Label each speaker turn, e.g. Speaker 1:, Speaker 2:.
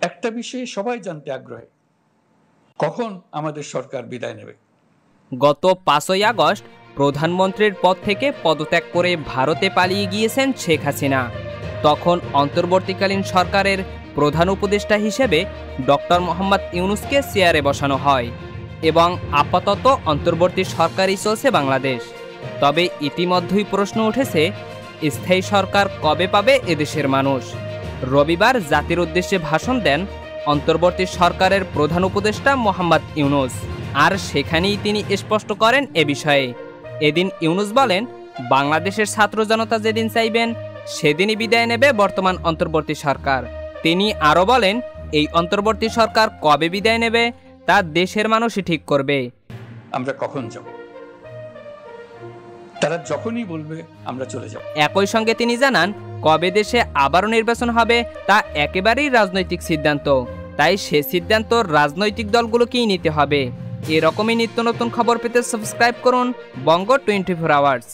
Speaker 1: একটা বিষয়ে সবাই জানতে আগ্রহী, কখন আমাদের সরকার বিদায় নেবে।
Speaker 2: গত 5ই আগস্ট প্রধানমন্ত্রীর পদ থেকে পদত্যাগ করে ভারতে পালিয়ে গিয়েছেন শেখ হাসিনা। তখন অন্তর্বর্তীকালীন সরকারের প্রধান উপদেষ্টা হিসেবে ডক্টর মোহাম্মদ ইউনূসকে চেয়ারে বসানো হয় এবং আপাতত অন্তর্বর্তী সরকারই চলছে বাংলাদেশ। তবে ইতিমধ্যেই প্রশ্ন উঠেছে, স্থায়ী সরকার কবে পাবে এদেশের মানুষ? রবিবার জাতির উদ্দেশ্যে ভাষণ দেন অন্তর্বর্তী সরকারের প্রধান উপদেষ্টা মোহাম্মদ ইউনূস, আর সেখানেই তিনি স্পষ্ট করেন এ বিষয়ে। এদিন ইউনূস বলেন, বাংলাদেশের ছাত্র জনতা যেদিন চাইবেন সেদিনই বিদায় নেবে বর্তমান অন্তর্বর্তী সরকার। তিনি আরও বলেন, এই অন্তর্বর্তী সরকার কবে বিদায় নেবে তা দেশের মানুষই ঠিক করবে।
Speaker 1: আমরা কখন যাব, তারা যখনই বলবে আমরা চলে যাব।
Speaker 2: একই সঙ্গে তিনি জানান, কবে দেশে আবারও নির্বাচন হবে তা একেবারেই রাজনৈতিক সিদ্ধান্ত, তাই সে সিদ্ধান্ত রাজনৈতিক দলগুলোকেই নিতে হবে। এরকমই নিত্য নতুন খবর পেতে সাবস্ক্রাইব করুন বঙ্গ 24 আওয়ার্স।